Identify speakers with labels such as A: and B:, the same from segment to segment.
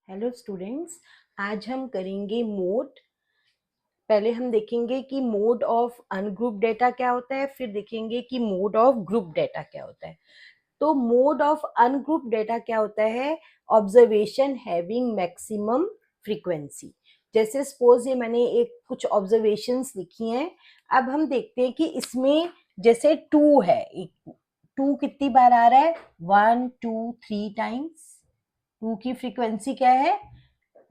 A: Hello students, आज हम करेंगे मोड। पहले हम देखेंगे कि मोड ऑफ अनग्रुप डेटा क्या होता है, फिर देखेंगे कि मोड ऑफ ग्रुप डेटा क्या होता है। तो मोड ऑफ अनग्रुप डेटा क्या होता है? Observation having maximum frequency. जैसे सपोज ये मैंने एक कुछ ऑब्जर्वेशंस लिखी हैं। अब हम देखते हैं कि इसमें जैसे टू है, टू कितनी बार आ रहा है? 1 2 3 टाइम्स। टू की फ्रीक्वेंसी क्या है?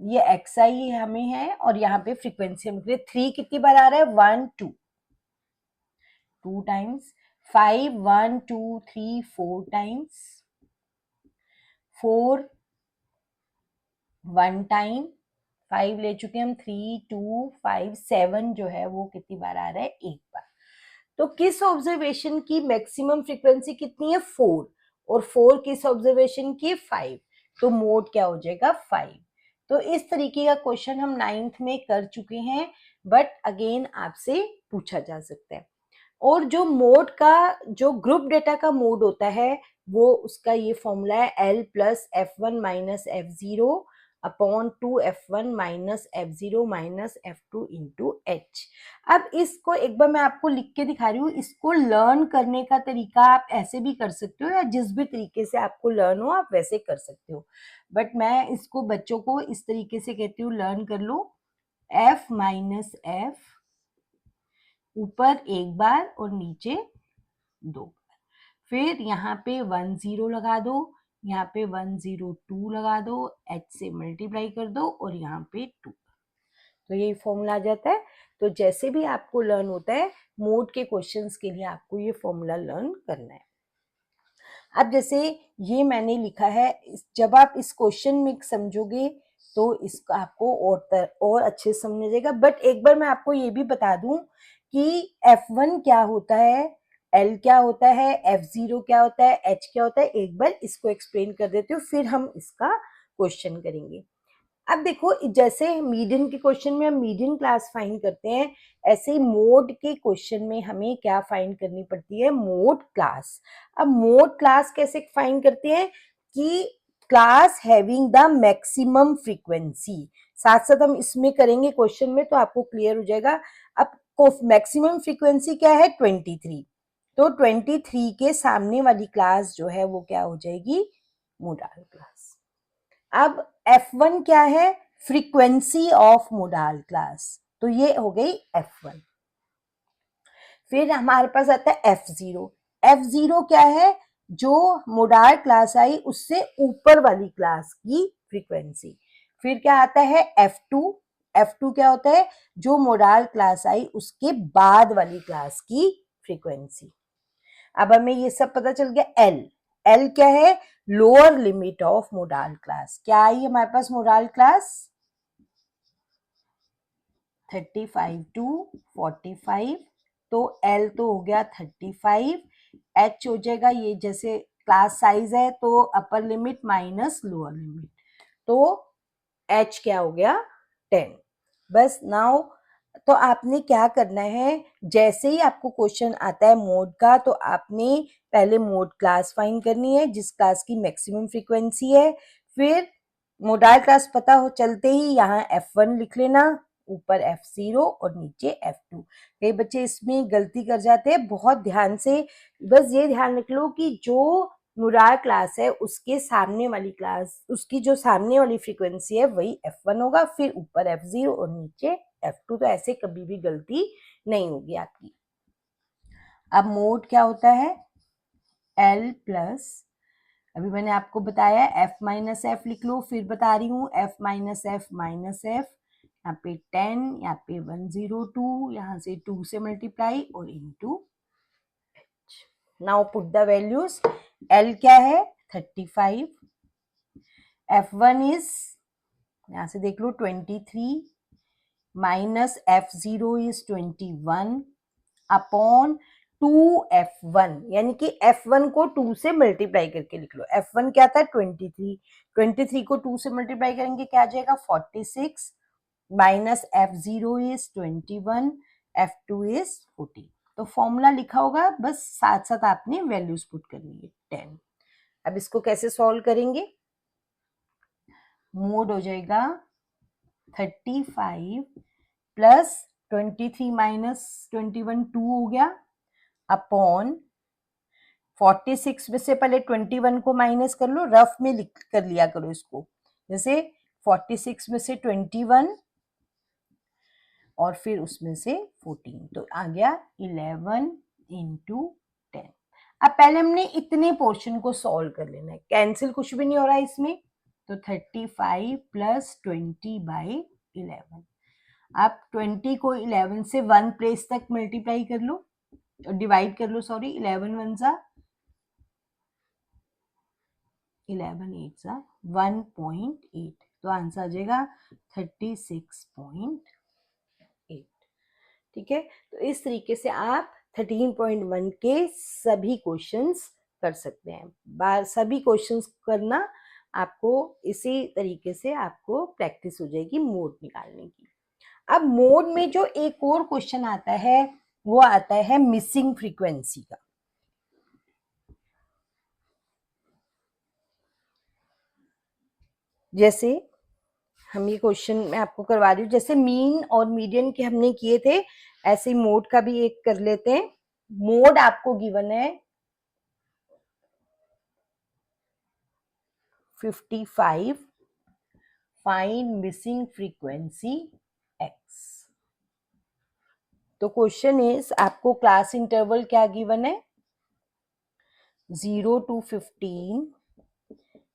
A: ये एक्स आई हमें है और यहाँ पे फ्रीक्वेंसी हमें थ्री कितनी बार आ रहा है? 1 2 टाइम्स। 5 1 2 3 4 टाइम्स। 4 1 टाइम। 5 ले चुके हम, 3 2 5 7 जो है वो कितनी बार आ रहा है? एक बार। तो किस ऑब्जर्वेशन की मैक्सिमम फ्रीक्वेंसी कितनी है? 4। और 4 किस ऑब्जर्वेशन की? 5। तो मोड क्या हो जाएगा? 5। तो इस तरीके का क्वेश्चन हम 9th में कर चुके हैं, बट अगेन आपसे पूछा जा सकता है। और जो मोड का, जो ग्रुप डेटा का मोड होता है, वो उसका ये फॉर्मूला है L plus F1 minus F0 upon 2F1 minus F0 minus F2 into H। अब इसको एक बार मैं आपको लिख के दिखा रही हूँ। इसको लर्न करने का तरीका आप ऐसे भी कर सकते हो या जिस भी तरीके से आपको लर्न हो आप वैसे कर सकते हो, बट मैं इसको बच्चों को इस तरीके से कहती हूँ, लर्न कर लो। F माइनस F ऊपर एक बार और नीचे दो बार। फिर यहाँ पे 1 0 लगा दो, यहाँ पे 1 0 2 लगा दो, H से मल्टीप्लाई कर दो और यहाँ पे 2। तो ये फॉर्मूला आ जाता है। तो जैसे भी आपको लर्न होता है, मोड के क्वेश्चंस के लिए आपको ये फॉर्मूला लर्न करना है। अब जैसे ये मैंने लिखा है, जब आप इस क्वेश्चन में समझोगे तो इसका आपको और अच्छे से समझ जाएगा। बट एक बार मैं आपको ये भी बता दूं कि F1 क्या होता है, L क्या होता है, F0 क्या होता है, H क्या होता है। एक बार इसको एक्सप्लेन कर देती हूँ, फिर हम इसका क्वेश्चन करेंगे। अब देखो, जैसे मीडियन के क्वेश्चन में हम मीडियन क्लास फाइंड करते हैं, ऐसे ही मोड के क्वेश्चन में हमें क्या फाइंड करनी पड़ती है? Mode class. अब मोड क्लास कैसे फाइंड करते हैं? कि class having the maximum frequency. साथ साथ हम इसमें करेंगे क्वेश्चन में, तो आपको क्लियर हो जाएगा। अब मैक्सिमम फ्रीक्वेंसी क्या है? 23। तो 23 के सामने वाली क्लास जो है वो क्या हो जाएगी? Modal class. अब F1 क्या है? Frequency of modal class. तो ये हो गई F1। फिर हमारे पास आता है F0। F0 क्या है? जो मोडाल क्लास आई उससे ऊपर वाली क्लास की फ्रीक्वेंसी। फिर क्या आता है? F2। F2 क्या होता है? जो मोडाल क्लास आई उसके बाद वाली क्लास की फ्रीक्वेंसी। अब हमें ये सब पता चल गया। L। L क्या है? Lower limit of modal class. क्या आई हमारे पास मोडाल क्लास? 35 टू 45। तो L तो हो गया 35। H हो जाएगा, ये जैसे क्लास साइज है तो upper limit minus lower limit, तो H क्या हो गया? 10। बस नाउ तो आपने क्या करना है, जैसे ही आपको क्वेश्चन आता है मोड का, तो आपने पहले मोड क्लास फाइंड करनी है जिस क्लास की मैक्सिमम फ्रीक्वेंसी है। फिर मोडाल क्लास पता हो चलते ही यहाँ F1 लिख लेना, ऊपर F0 और नीचे F2। कई बच्चे इसमें गलती कर जाते हैं, बहुत ध्यान से बस ये ध्यान रख लो कि जो मोडाल क्लास है उसके सामने वाली क्लास, उसकी जो सामने वाली फ्रीक्वेंसी है वही F1 होगा, फिर ऊपर F0 और नीचे F2। तो ऐसे कभी भी गलती नहीं होगी आपकी। अब मोड क्या होता है? L प्लस, अभी मैंने आपको बताया F माइनस एफ लिख लो, फिर बता रही हूँ F minus F minus F, यहाँ पे 10, यहाँ पे 102, यहाँ से 2 से मल्टीप्लाई और into H। Now put the values. L क्या है? 35। F1 इज, यहाँ से देख लो 23 minus F0 is 21 upon 2F1, यानी कि F1 को 2 से मल्टीप्लाई करके लिख लो। F1 क्या था? 23। 23 को 2 से मल्टीप्लाई करेंगे क्या आ जाएगा? 46 minus F0 is 21, F2 is 40। तो फॉर्मूला लिखा होगा, बस साथ साथ आपने वैल्यूज पुट करनी है। 10। अब इसको कैसे सॉल्व करेंगे? मोड हो जाएगा 35 प्लस 23 माइनस 21 2 हो गया अपॉन 46 में से पहले 21 को माइनस कर लो, रफ में लिख कर लिया करो इसको, जैसे 46 में से 21 और फिर उसमें से 14, तो आ गया 11 इंटू 10। अब पहले हमने इतने पोर्शन को सॉल्व कर लेना है, कैंसिल कुछ भी नहीं हो रहा है इसमें, तो 35 प्लस 20/11। अब 20 को 11 से 1 प्लेस तक मल्टीप्लाई कर लो, डिवाइड कर लो, सॉरी, 11 1 जा 11 8 जा 1.8, तो आंसर आ जाएगा 36.8। ठीक है, तो इस तरीके से आप 13.1 के सभी क्वेश्चंस कर सकते हैं। सभी क्वेश्चंस करना आपको इसी तरीके से आपको प्रैक्टिस हो जाएगी मोड निकालने की। अब मोड में जो एक और क्वेश्चन आता है वो आता है मिसिंग फ्रीक्वेंसी का। जैसे हम ये क्वेश्चन मैं आपको करवा रही हूँ, जैसे मीन और मीडियन के हमने किए थे, ऐसे ही मोड का भी एक कर लेते हैं। मोड आपको गिवन है 55, फाइंड मिसिंग फ्रीक्वेंसी x। तो क्वेश्चन इज, आपको क्लास इंटरवल क्या गिवन है, 0 to 15,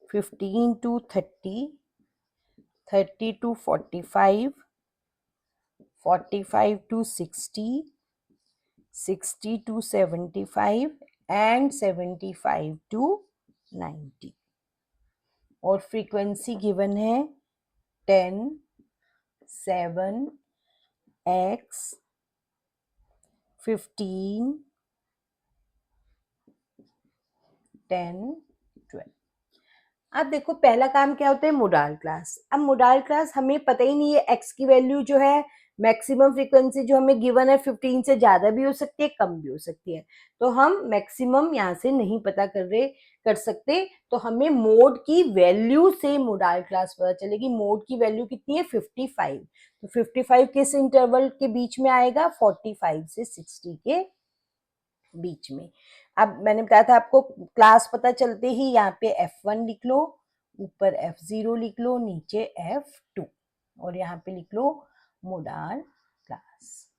A: 15 to 30, 30 to 45, 45 to 60, 60 to 75 and 75 to 90, और फ्रीक्वेंसी गिवन है 10, 7, x, 15, 10, 12। अब देखो पहला काम क्या होता है, मोडाल क्लास। अब मोडाल क्लास हमें पता ही नहीं है, एक्स की वैल्यू जो है मैक्सिमम फ्रीक्वेंसी जो हमें गिवन है 15 से ज्यादा भी हो सकती है, कम भी हो सकती है, तो हम मैक्सिमम यहाँ से नहीं पता कर सकते, तो हमें मोड की वैल्यू से मोडाल क्लास पता चलेगी। मोड की वैल्यू कितनी है 55, तो 55 किस इंटरवल के बीच में आएगा, 45 से 60 के बीच में। अब मैंने बताया था आपको, क्लास पता चलते ही यहाँ पे F1 लिख लो, ऊपर F0 लिख लो, नीचे F2, और यहाँ पे लिख लो मोडाल क्लास।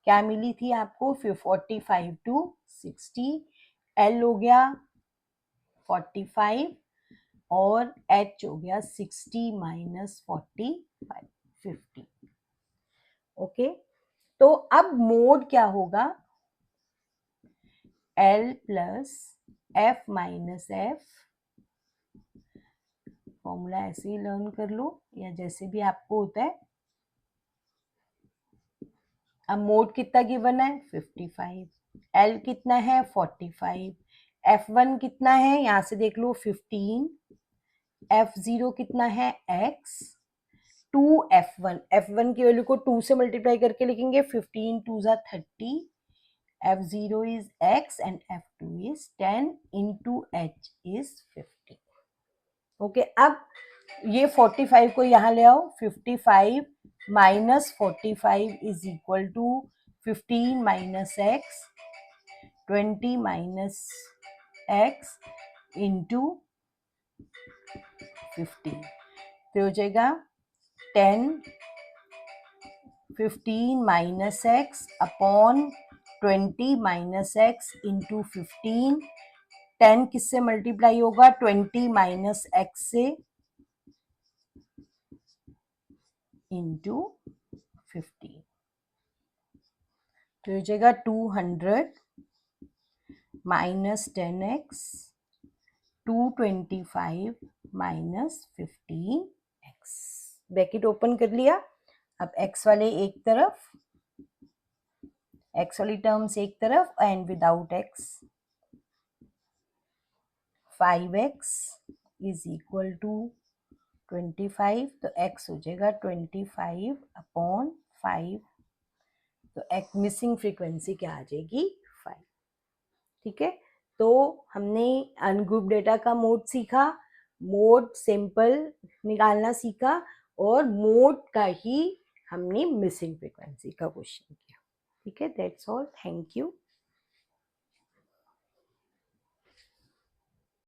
A: क्या मिली थी आपको, 45 to 60, L हो गया 45 और H हो गया 60 माइनस 45, 50। ओके, तो अब मोड क्या होगा, L plus F minus F, formula ऐसे ही लर्न कर लो या जैसे भी आपको होता है। अब मोड कितना गिवन है 55, L कितना है 45, F1 कितना है यहां से देख लो 15, F0 कितना है x, 2F1, F1 की वैल्यू को 2 से मल्टीप्लाई करके लिखेंगे, 15 2 जा 30, F0 is x and F2 is 10 into h is 50। Okay, अब ये 45 को यहाँ ले आओ, 55 minus 45 is equal to 15 minus x, 20 minus x into 15, तो हो जाएगा 10, 15 minus x upon 20 minus x into 15, 10 किससे मल्टीप्लाई होगा 20 माइनस एक्स से इंटू 15, तो हो जाएगा 200 minus 10x, 225 minus 15x, bracket open कर लिया। अब x वाले एक तरफ, x वाली टर्म्स एक तरफ and without x, 5x is equal to 25, तो x हो जाएगा 25 अपॉन 5, तो एक मिसिंग फ्रीक्वेंसी क्या आ जाएगी 5। ठीक है, तो हमने अनग्रुप डेटा का मोड सीखा, मोड सिंपल निकालना सीखा और मोड का ही हमने मिसिंग फ्रीक्वेंसी का क्वेश्चन किया। ठीक है, दैट्स ऑल, थैंक यू।